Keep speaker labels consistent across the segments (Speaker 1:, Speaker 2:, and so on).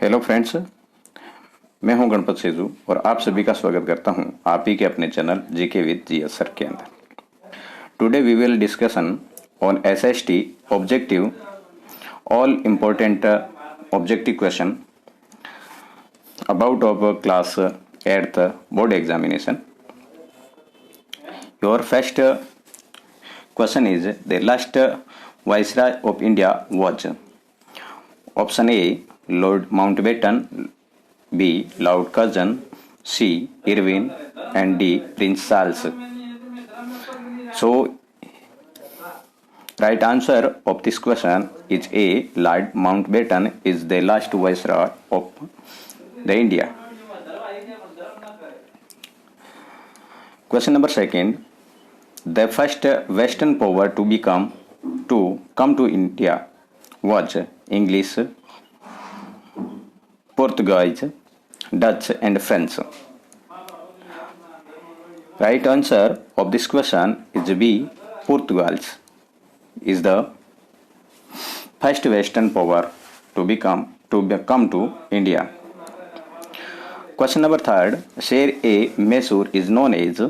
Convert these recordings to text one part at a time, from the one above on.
Speaker 1: Hello friends, मैं हूं गणपत सेजू और आप सभी का स्वागत करता हूं आप ही के अपने channel GK with GS sir के अंदर। Today we will discussion on SST objective all important objective question about of class 8th board examination. Your first question is the last viceroy of India was option A Lord Mountbatten, B Lord Curzon, C Irving, and D Prince Charles. So right answer of this question is A Lord Mountbatten is the last viceroy of the India. Question number second. The first Western power to come to India was English, Portuguese, Dutch, and French. Right answer of this question is B. Portugal is the first Western power to come to India. Question number third. Sher-e-Mysore is known as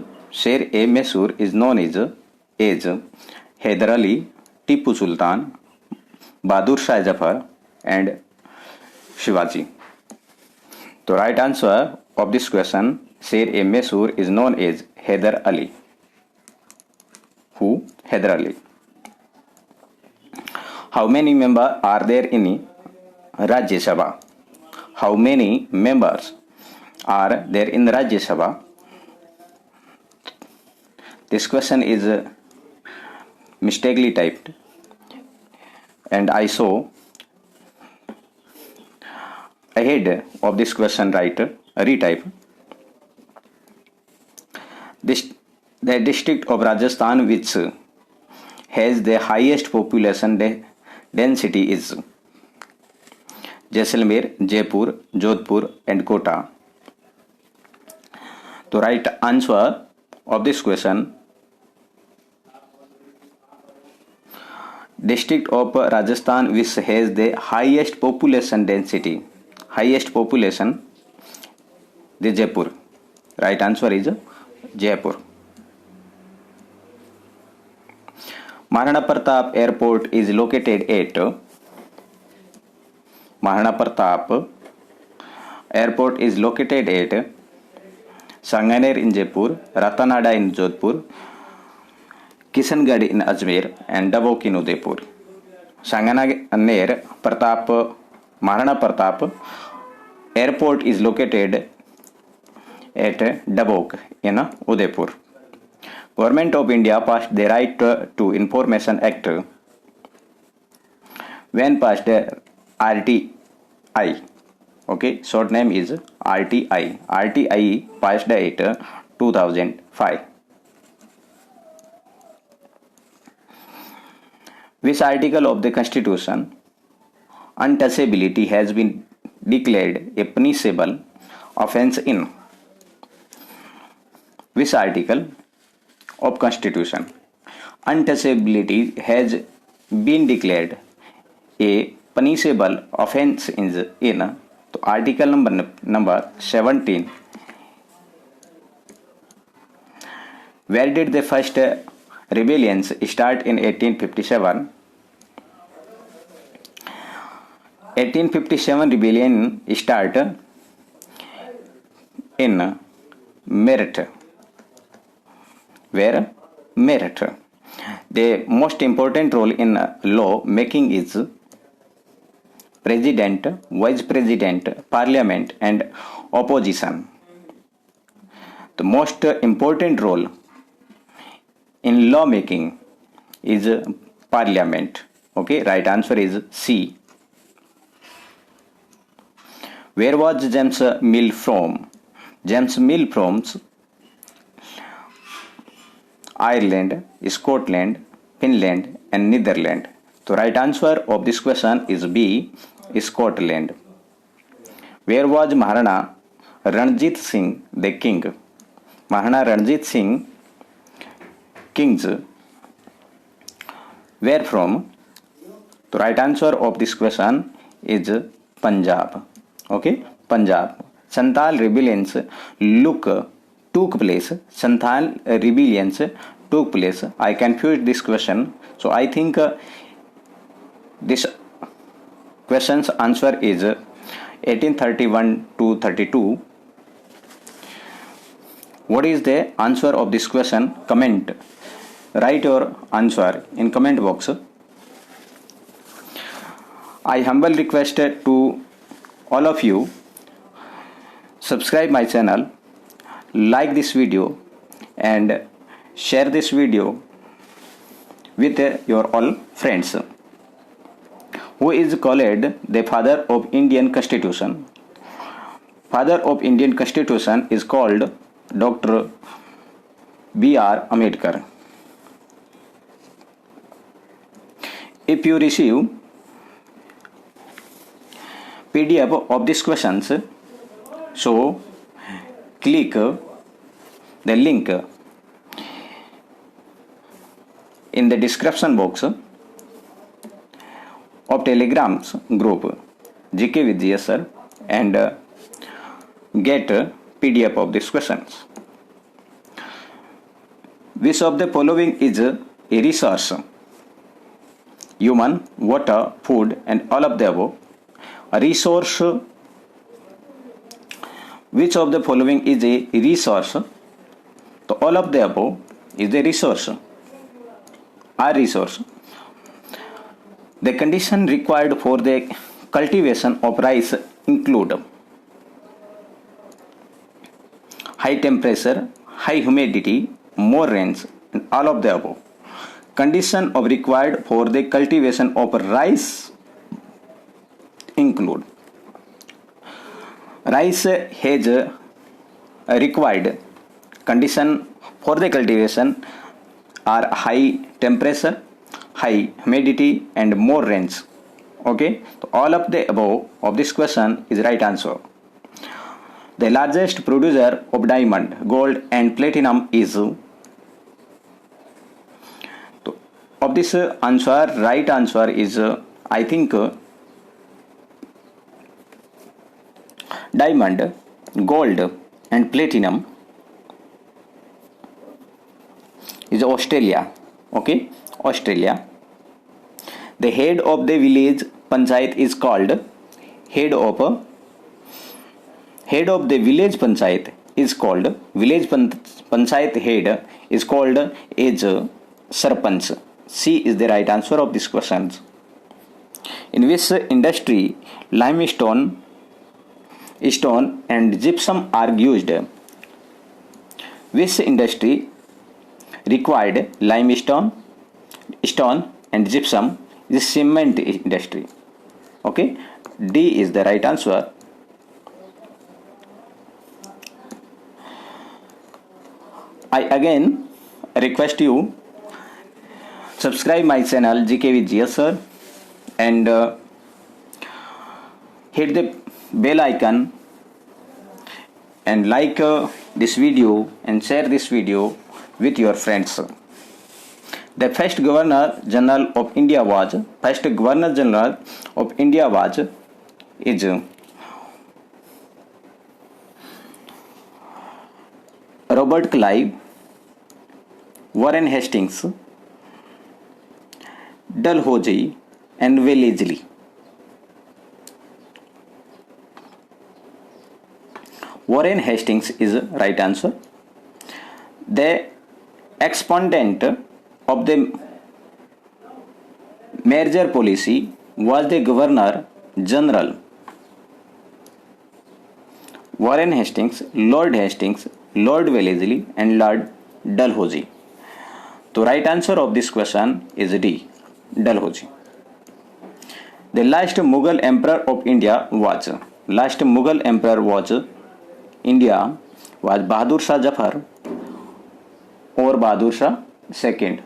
Speaker 1: Hyder Ali, Tipu Sultan, Bahadur Shah Zafar, and Shivaji. The right answer of this question, Sher-e-Mysore is known as Hyder Ali. Who? Hyder Ali. How many members are there in Rajya Sabha? How many members are there in Rajya Sabha? This question is mistakenly typed and I saw ahead of this question retype. The district of Rajasthan which has the highest population density is Jaisalmer, Jaipur, Jodhpur, and Kota. The right answer of this question, district of Rajasthan which has the highest population density, the Jaipur. Right answer is Jaipur. Maharana Pratap Airport is located at Sanganer in Jaipur, Ratanada in Jodhpur, Kishangarh in Ajmer, and Dabok in Udaipur. Maharana Pratap Airport is located at Dabok in Udaipur. Government of India passed the Right to Information Act. When passed RTI? Okay, short name is RTI. RTI passed at 2005. Which article of the Constitution untouchability has been declared a punishable offence in? Which article of Constitution untouchability has been declared a punishable offence in? तो article number 17. Where did the first rebellions start in 1857? 1857 rebellion start in Meerut. Where? Meerut. The most important role in law making is President, Vice President, Parliament, and Opposition. The most important role in law making is Parliament. Okay, right answer is C. Where was James Mill from? James Mill from Ireland, Scotland, Finland, and Netherlands. The right answer of this question is B. Scotland. Where was Maharana Ranjit Singh the king? Maharana Ranjit Singh kings where from? The right answer of this question is Punjab. Okay, Punjab. Santhal rebellions took place. Santhal rebellions took place. I confused this question, so I think this question's answer is 1831 to 32. What is the answer of this question? Comment. Write your answer in comment box. I humble request to all of you, subscribe my channel, like this video and share this video with your all friends. Who is called the father of Indian Constitution? Father of Indian Constitution is called Dr. B.R. Ambedkar. If you receive PDF of these questions, so click the link in the description box of Telegram's group GK with GS sir and get PDF of these questions. Which of the following is a resource? Human, water, food and all of the above. A resource. Which of the following is a resource? So all of the above is a resource. A resource. The condition required for the cultivation of rice include high temperature, high humidity, more rains, and all of the above. Condition of required for the cultivation of rice include rice has required condition for the cultivation are high temperature, high humidity and more rains. Okay, so all of the above of this question is right answer. The largest producer of diamond, gold and platinum is of this answer, right answer is I think diamond, gold and platinum is Australia. Okay, Australia. The head of the village panchayat is called head of the village panchayat is called panchayat head is called as sarpanch. C is the right answer of this question. In which industry limestone, stone and gypsum are used? Which industry required limestone, stone and gypsum is cement industry. Okay, D is the right answer. I again request you subscribe my channel GK with GS sir and hit the bell icon and like this video and share this video with your friends. The first Governor General of India was is Robert Clive, Warren Hastings, Dalhousie and Wellesley. Warren Hastings is right answer. The exponent of the merger policy was the Governor General. Warren Hastings, Lord Hastings, Lord Wellesley and Lord Dalhousie. The right answer of this question is D, Dalhousie. The last Mughal emperor of India was Bahadur Shah Zafar or Bahadur Shah II.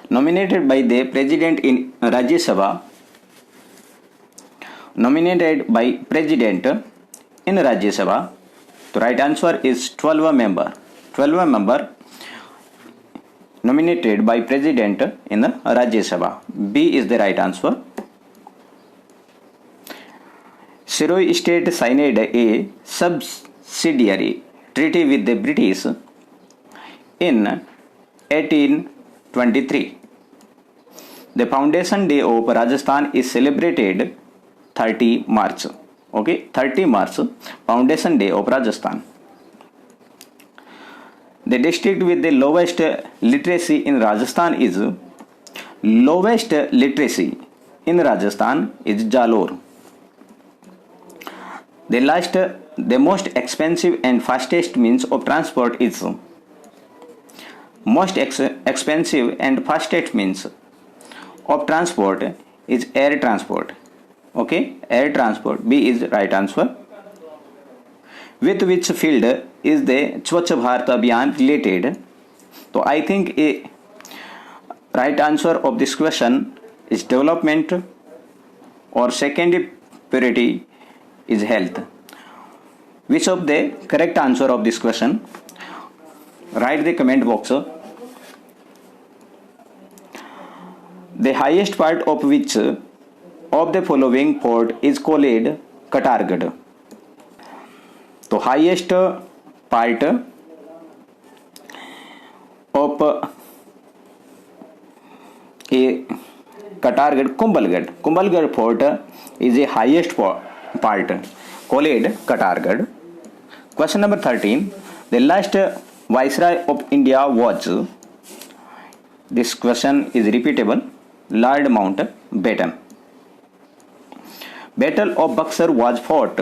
Speaker 1: Nominated by the President in Rajya Sabha. The right answer is 12 member. 12 member nominated by President in Rajya Sabha. B is the right answer. Seroy state signed a subsidiary treaty with the British in 1823. The Foundation Day of Rajasthan is celebrated 30 March. Okay, 30 March, Foundation Day of Rajasthan. The district with the lowest literacy in Rajasthan is Jalore. The most expensive and fastest means of transport is air transport. Okay, air transport. B is right answer. With which field is the Swachh Bharat Abhiyan related? So I think a right answer of this question is development, or second priority is health. Which of the correct answer of this question? Write the comment box. The highest part of which of the following fort is called Katargarh? तो highest part of A Katargarh, Kumbhalgarh fort is a highest part called Katargarh. Question number 13. The last viceroy of India was, this question is repeatable, Lord Mountbatten. Battle of Buxar was fought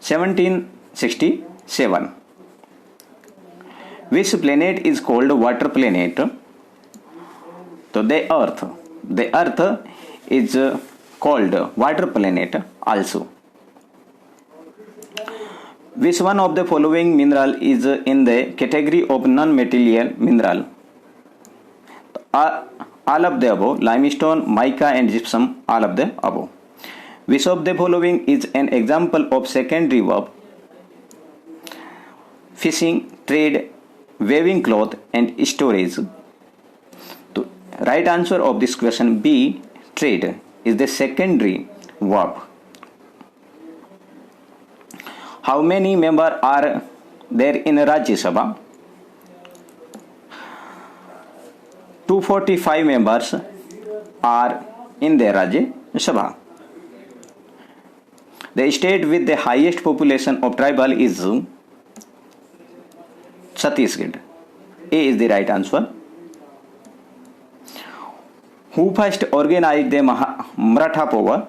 Speaker 1: 1767. Which planet is called water planet? So the earth is called water planet also. Which one of the following mineral is in the category of non-material mineral? All of the above: limestone, mica and gypsum, all of the above. Which of the following is an example of secondary verb? Fishing, trade, weaving cloth and storage. The right answer of this question B, trade, is the secondary verb. How many members are there in Rajya Sabha? 245 members are in the Rajya Sabha. The state with the highest population of tribal is Chhattisgarh. A is the right answer. Who first organized the Maratha power?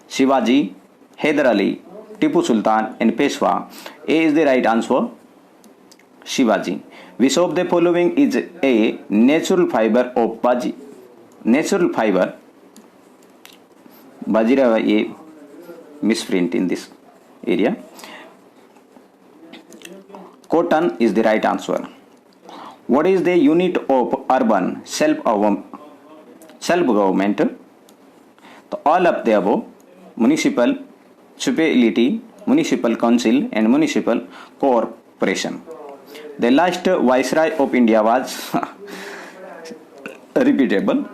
Speaker 1: Shivaji, Hyder Ali, Tipu Sultan and Peshwa. A is the right answer. Shivaji. Which of the following is a natural fiber of Bajirao? A misprint in this area. Cotton is the right answer. What is the unit of urban self-government? So all of the above: municipal municipality, municipal council and municipal corporation. The last viceroy of India was repeatable,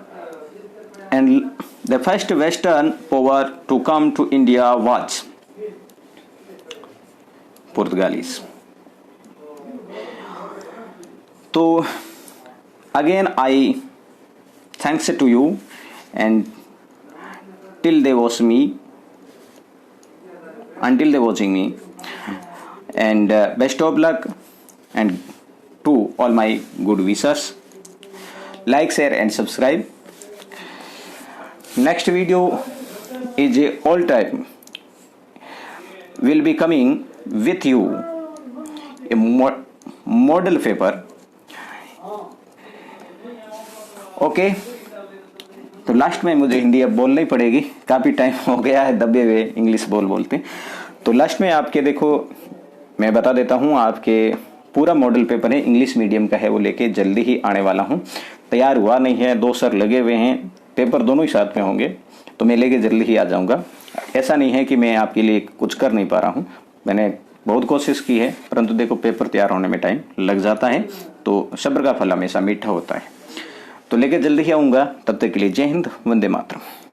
Speaker 1: and the first Western power to come to India was Portuguese. So again I thanks to you and until they watching me, and best of luck and to all my good wishers. Like, share and subscribe. Next video is all time will be coming with you a model paper. Okay तो last में मुझे हिंदी अब बोलना ही पड़ेगी, काफ़ी time हो गया है दबे हुए इंग्लिश बोलते. तो लास्ट में आपके देखो मैं बता देता हूँ, आपके पूरा मॉडल पेपर है, इंग्लिश मीडियम का है, वो लेके जल्दी ही आने वाला हूँ. तैयार हुआ नहीं है, 2 सर लगे हुए हैं, पेपर दोनों ही साथ में होंगे, तो मैं लेके जल्दी ही आ जाऊँगा. ऐसा नहीं है कि मैं आपके लिए कुछ कर नहीं पा रहा हूँ, मैंने बहुत कोशिश की है, परंतु देखो पेपर तैयार होने में टाइम लग जाता है, तो सब्र का फल हमेशा मीठा होता है. तो लेके जल्दी ही आऊँगा, तब तक के लिए जय हिंद, वंदे मातरम।